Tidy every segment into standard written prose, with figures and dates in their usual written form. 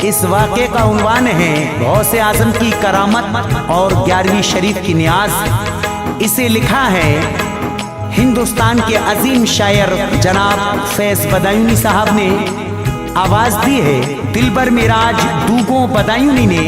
इस वाक़े का उन्वान है गौसे आज़म की करामत और 11वीं शरीफ की नियाज। इसे लिखा है हिंदुस्तान के अजीम शायर जनाब फैज़ बदायूनी साहब ने, आवाज़ दी है दिलबर मिराज दूगों बदायूनी ने,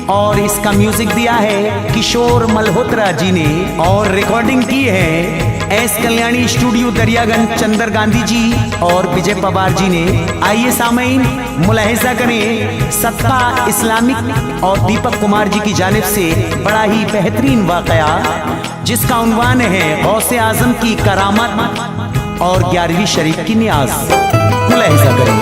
और इसका म्यूजिक दिया है किशोर मल्होत्रा जी ने, और रिकॉर्डिंग की है एस कल्याणी स्टूडियो दरियागंज चंदर गांधी जी और विजय पवार जी ने। आइए सामईन मुलाहिजा करें सदका इस्लामिक और दीपक कुमार जी की जानिब से बड़ा ही बेहतरीन वाक़या, जिसका उन्वान है गौसे आज़म की करामत और 11वीं शरीफ की नियाज। मुलाहिजा करें।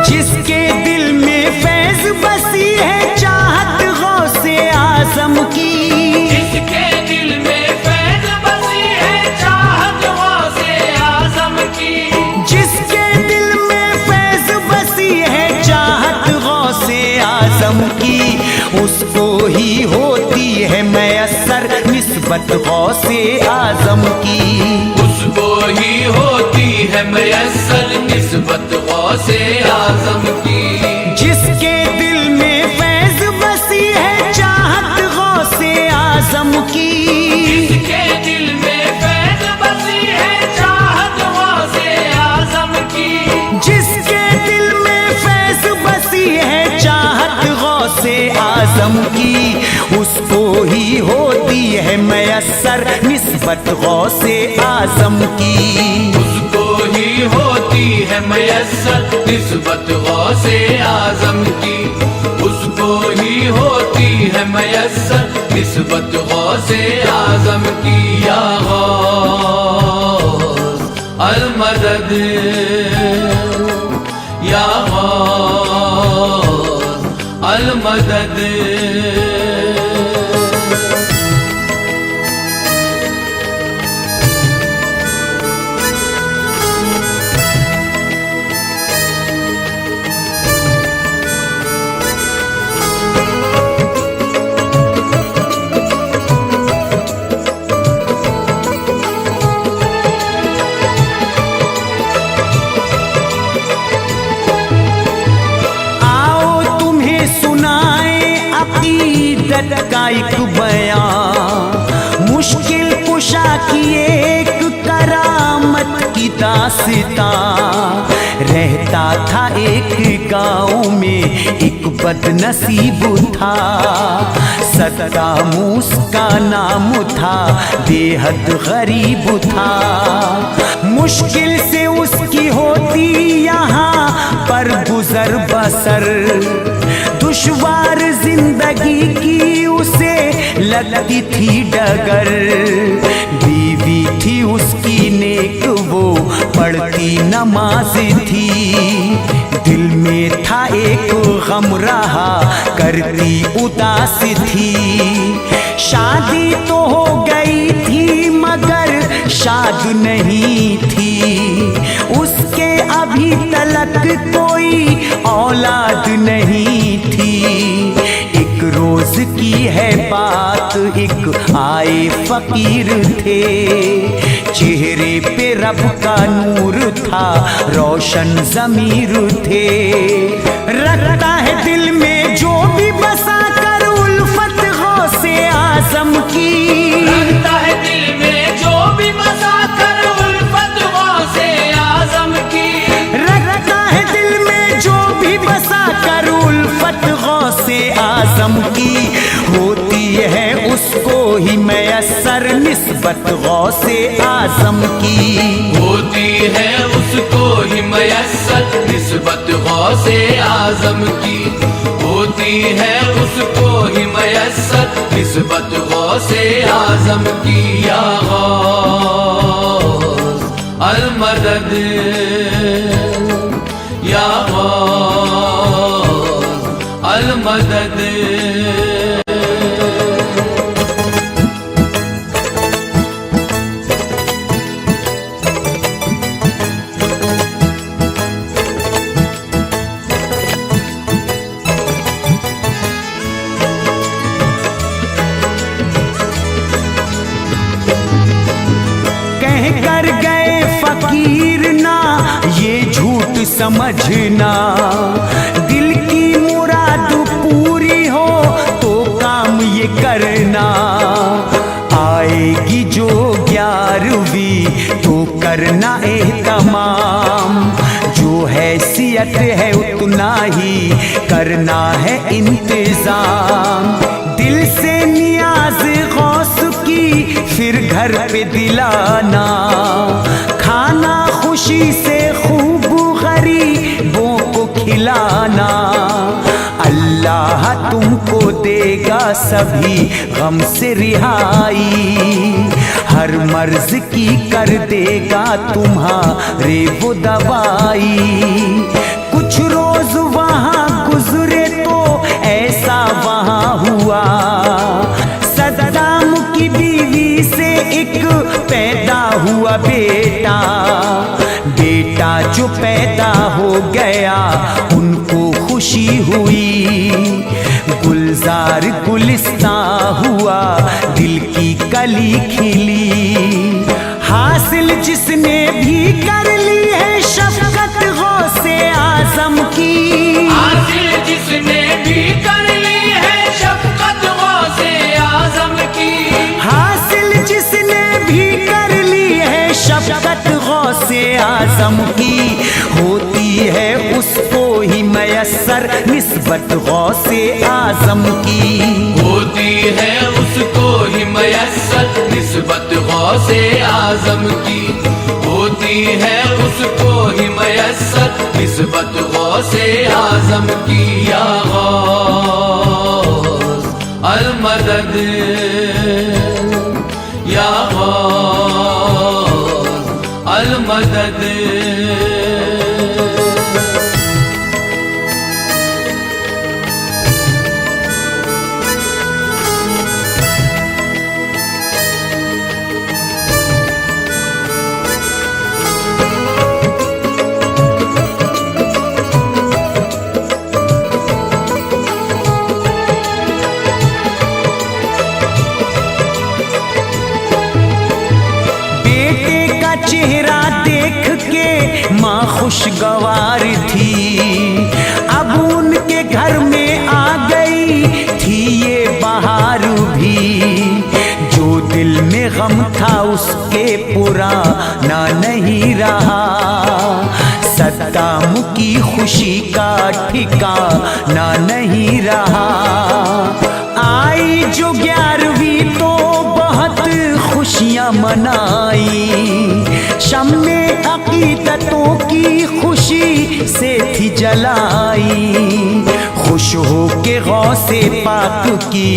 जिसके दिल में फैज़ बसी है चाहत गौसे आज़म की, जिसके दिल में फैज़ बसी है चाहत गौसे आज़म की, जिसके दिल में फैज़ बसी है चाहत गौसे आज़म की, उसको ही होती है मैसर निस्बत गौसे आज़म की, उसको ही होती है मैसर निस्बत गौसे आज़म की। जिसके दिल में फैज़ बसी है चाहत गौसे आज़म की, जिसके दिल में फैज़ बसी है चाहत गौसे आज़म की, जिसके दिल में फैज़ बसी है चाहत गौसे आज़म की, उसको ही होती है मैसर निस्बत गौसे आज़म की, उसको ही होती है मैसर निस्बत गौसे आज़म की, उसको ही होती है मैसर निस्बत गौसे आज़म की। या गौस अल मदद, या गौस अल मदद। का एक बयां मुश्किल कुशा की एक करामत की दास्तां। रहता था एक गांव में एक बदनसीब था, सद्दामूस का नाम था, बेहद गरीब था। मुश्किल से उसकी होती यहाँ पर गुजर बसर, दुश्वार जिंदगी की उसे लगती थी डगर। बीवी थी उसकी नेक, वो पढ़ती नमाज थी, दिल में था एक गम रहा, करती उदास थी। शादी तो हो गई थी मगर शाद नहीं थी, उसके अभी तलक कोई औलाद नहीं थी। एक रोज की है बात, एक आए फकीर थे, चेहरे पे रब का नूर था, रोशन ज़मीर थे। रखता है दिल में जो भी बसा कर उल्फत गौसे आज़म की, रखता है दिल में जो भी बसा कर उल्फत गौसे आज़म की, रखता है दिल में जो भी बसा कर उल्फत गौसे आज़म की। होती है उसको ही मैसर निस्बत गौसे आज़म की, होती है उसको ही मैसर निस्बत गौसे आज़म की, होती है उसको ही मैसर निस्बत गौसे आज़म की। या गौस अल मदद, या गौस अल मदद। कह कर गए समझना। दिल की मुराद पूरी हो तो काम ये करना। आएगी जो 11वीं तो करना एहतमाम। जो हैसियत है उतना ही करना है इंतजाम। दिल से नियाज गौस की फिर घर पे दिलाना। खाना खुशी से खूब गरीबों को खिलाना। अल्लाह तुमको देगा सभी गम से रिहाई। हर मर्ज की कर देगा तुम्हारे वो दवाई। कुछ रोज वहाँ गुजरे तो ऐसा वहाँ हुआ। सद्दाम की बीवी से एक पैदा हुआ बेटा। बेटा जो पैदा हो गया उनको खुशी हुई। गुलजार गुलिस्तां हुआ, दिल की कली खिली। हासिल जिसने भी कर ली है शफकत गौसे आजम की। हासिल जिसने भी कर ली है शफकत गौसे आजम की। हासिल जिसने भी कर ली है शफकत गौसे आजम की। होती है उसको ही मयस्सर निस्बत गौसे आजम की। होती है उसको ही मयस्सर निस्बत गौसे आजम की। होती है उसको ही मयस्सर निस्बत गौसे आजम की। या गौस अल मदद, या गौस अल मदद। चेहरा देख के माँ खुशगवार थी। अब उनके घर में आ गई थी ये बहार भी। जो दिल में गम था उसके पुराना नहीं रहा। सद्दाम की खुशी का ठिकाना नहीं रहा। आई जो 11वीं तो बहुत खुशियाँ मनाई। शम्मे अकीदतों की खुशी से थी जलाई। खुश हो के गौसे पाक की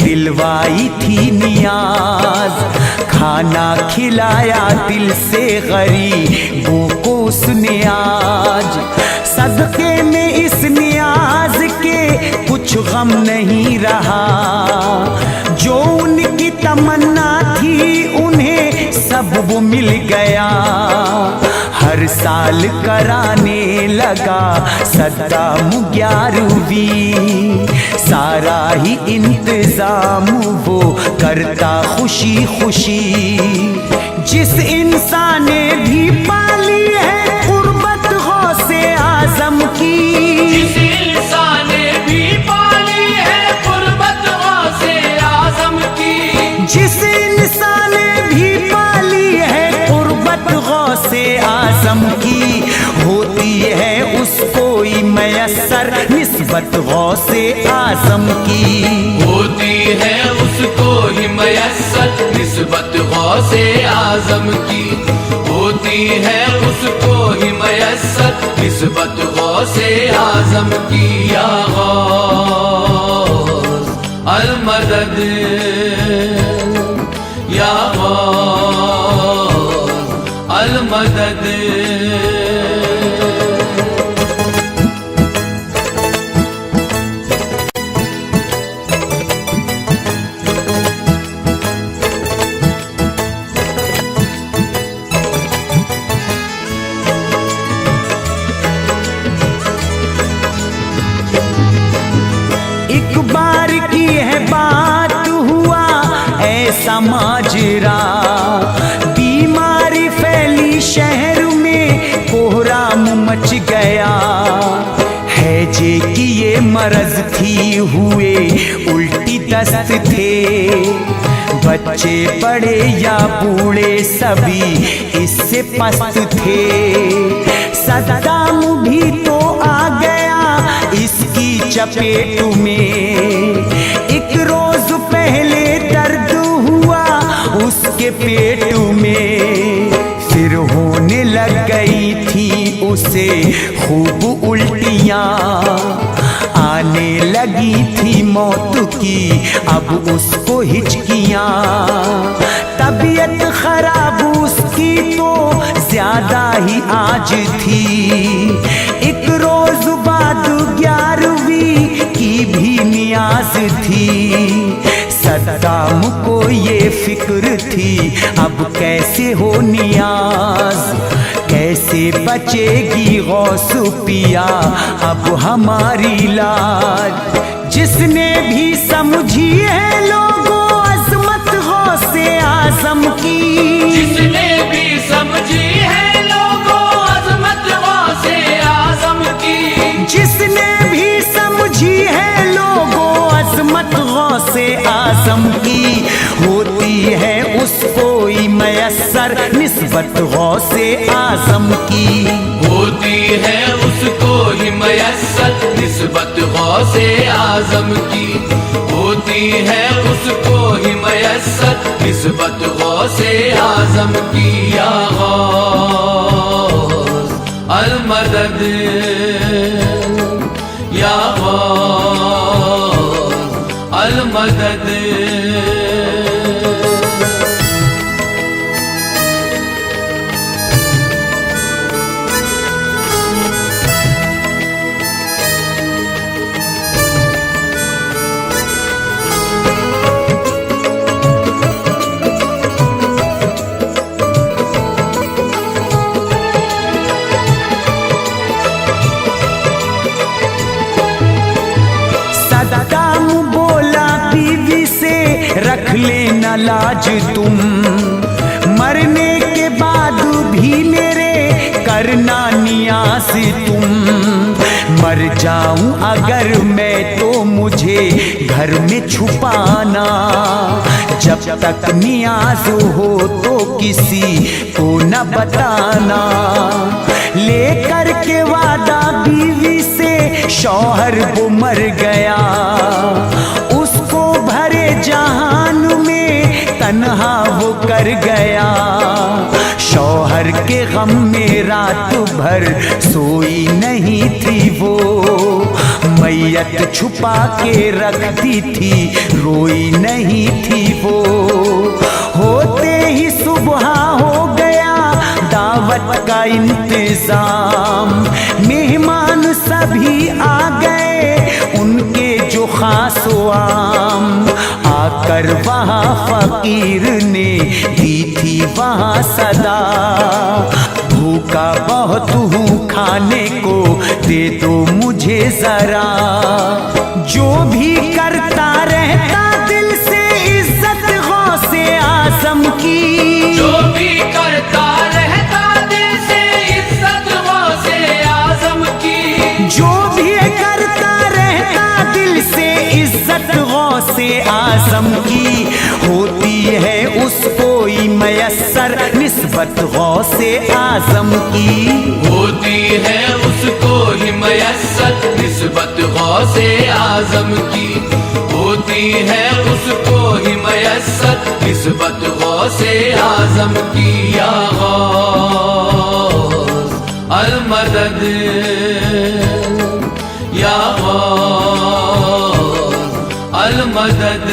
दिलवाई थी नियाज। खाना खिलाया दिल से गरीबों को उसने आज। सदके में इस नियाज के कुछ गम नहीं रहा। जो उनकी तमन्ना थी उन्हें सब वो मिल गया। हर साल कराने लगा सद्दाम 11वीं। सारा ही इंतजाम वो करता खुशी खुशी। जिस इंसान ने भी पाली है कुर्बत गौसे आजम की। जिस इंसान ने भी पाली है कुर्बत गौसे आजम की। जिस इंसान ने भी पाली है कुर्बत गौसे आजम की। होती है उसको ही मयस्सर निस्बत गौसे आजम की। होती है उसको ही मयस्सर निस्बत गौसे आजम की। होती है उसको ही मयस्सर निस्बत गौसे आजम की। या गौस अल मदद, या गौस अल मदद। एक बार की है बात हुआ ऐसा माजरा। बीमारी फैली शहर में कोहराम मच गया है जे कि ये मरज थी, हुए उल्टी दस्त थे। बच्चे बड़े या बूढ़े सभी इससे पस्त थे। सद्दाम भी तो आ गया इसकी चपेट में। एक रोज पहले दर्द हुआ उसके पेट में, फिर होने लग गई थी उसे खूब उल्टियाँ। आने लगी थी मौत की अब उसको हिचकियाँ। तबीयत खराब उसकी तो ज्यादा ही आज थी। एक रोज बाद 11वीं की भी नियाज थी। सद्दाम को ये फिक्र थी अब कैसे हो नियाज, कैसे बचेगी गौस पिया अब हमारी लाज। जिसने भी समझी है लोगों अजमत गौसे आजम की, जिसने भी समझी है लोगों अजमत गौसे आजम की, जिसने भी समझी है लोगों अजमत गौसे आजम की, होती है उसको ही मयस्सर निस्बत गौसे आजम की। होती है उसको ही मयस्सर निस्बत गौसे आजम की। होती है उसको ही मयस्सर निस्बत गौसे आजम की। या गौस अल मदद, या गौस अल मदद। सद्दाम बोला बीवी से रख लेना लाज तुम, मरने के बाद भी मेरे करना नियाज तुम। मर जाऊं अगर मैं तो मुझे घर में छुपाना, जब तक नियाज हो तो किसी को न बताना। लेकर के वादा बीवी से शौहर वो मर गया, उसको भरे जहान में तन्हा वो कर गया। शौहर के गम में रात भर सोई नहीं थी वो, मैयत छुपा के रखती थी रोई नहीं थी वो। होते ही सुबह हो गया दावत का इंतजाम, मेहमान सभी आ गए उनके जो खास आम। आकर वहाँ फकीर ने दी थी वहाँ सदा, भूखा बहुत हूँ खाने को दे दो मुझे जरा। जो भी करता रहता दिल से इज्जत गौसे आजम की, जो भी करता रहता दिल से इज्जत गौसे आजम की, जो भी करता रहता दिल से इज्जत गौसे आजम की। होती है उसको ही मयस्सर निस्बत गौसे आजम की। होती है उसको ही मयस्सर निस्बत गौसे आजम की। होती है उसको ही मयस्सर निस्बत गौसे आजम की। या गौस अल मदद, या गौस अल मदद।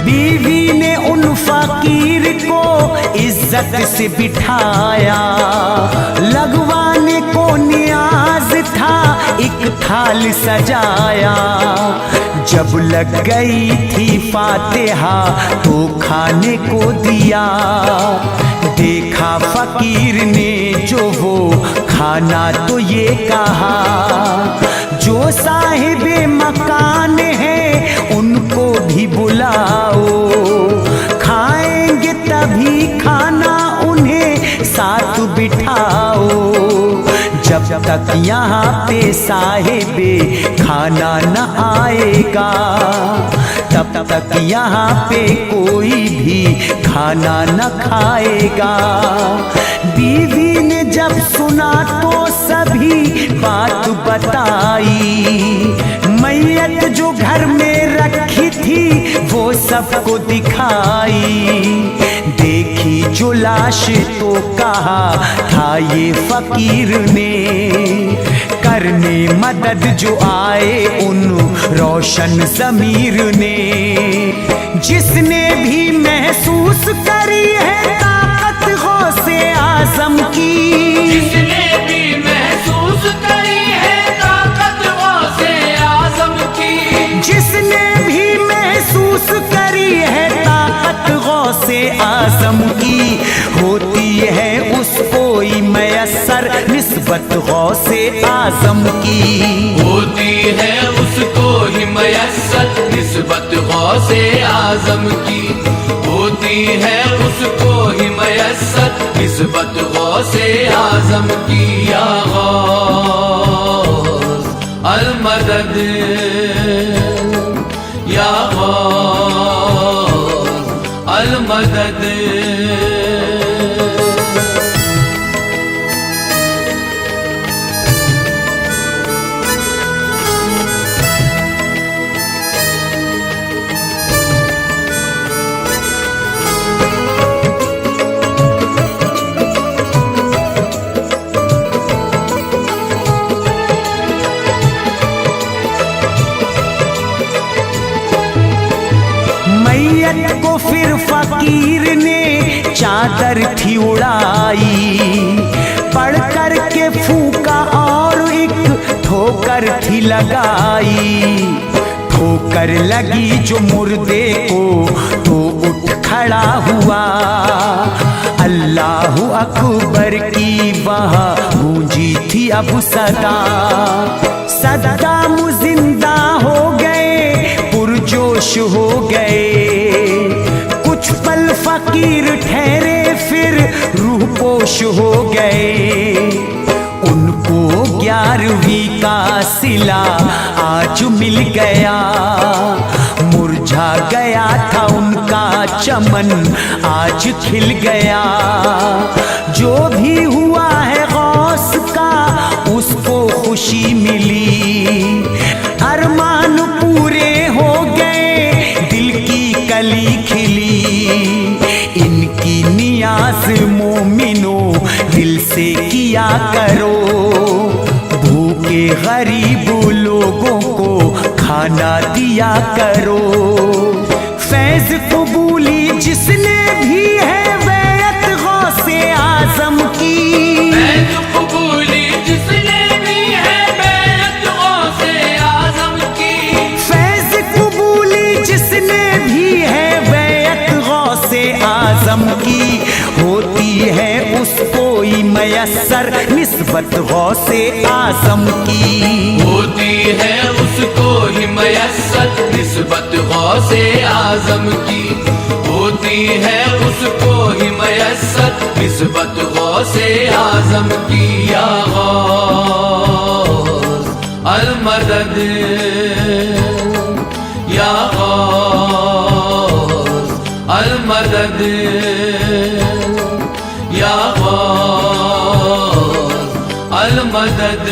बीवी ने उन फकीर को इज्जत से बिठाया, लगवाने को नियाज था एक थाल सजाया। जब लग गई थी फातिहा तो खाने को दिया, देखा फकीर ने जो वो खाना तो ये कहा, जो साहिबे मकान है उनको भी बुलाओ, खाएंगे तभी खाना उन्हें साथ बिठाओ। जब तक यहाँ पे साहिबे खाना न आएगा, तब तक यहाँ पे कोई भी खाना न खाएगा। बीवी ने जब सुना तो सभी बात बताई, मैयत जो घर में रखी थी वो सबको दिखाई। देखी जो लाश तो कहा था ये फकीर ने, करने मदद जो आए उन रोशन ज़मीर ने। जिसने भी महसूस करी है ताकत गौसे आज़म की, जिसने भी महसूस करी है ताकत गौसे आज़म की, जिसने भी महसूस करी है ताकत गौसे आज़म की, होती है उसको ही मयस्सर निस्बत गौसे आज़म की, होती है उसको ही मयस्सर निस्बत गौसे आज़म की, होती है उसको ही मयस्सर निस्बत गौसे आज़म की। या गौस अल मदद, या गौस अल मदद। मैयत को फिर फकीर ने चादर थी उड़ाई, पढ़ कर के फूका और एक ठोकर थी लगाई। ठोकर लगी जो मुर्दे को तो उठ खड़ा हुआ, अल्लाहु अकबर की वहाँ गूंजी थी अब सदा। सद्दाम जिंदा हो गए, पुरजोश हो गए, कुछ पल फकीर ठहरे फिर रूह पोश हो गए। उनको 11वीं का सिला आज मिल गया, मुरझा गया था उनका चमन आज खिल गया। जो भी हुआ है गौस का उसको खुशी मिली, अरमान पूरे हो गए, दिल की कली खिली। इनकी नियाज़ मोमिनो दिल से किया करो, भूखे गरीब लोगों को खाना दिया करो। फैज़ कबूली जिसने भी है बैत गौसे आज़म की, फैज़ कबूली जिसने भी है बैत गौसे आज़म की, फैज़ कबूली जिसने भी है बैत गौसे आज़म की, होती है उसको ही मयस्सर निस्बत गौसे आज़म की, होती है उसको ही मयस्सर निस्बत गौसे आज़म की, होती है उसको ही मयस्सर निस्बत गौसे आज़म की। या गौस अल मदद, या गौस अल मदद, या गौस अल मदद।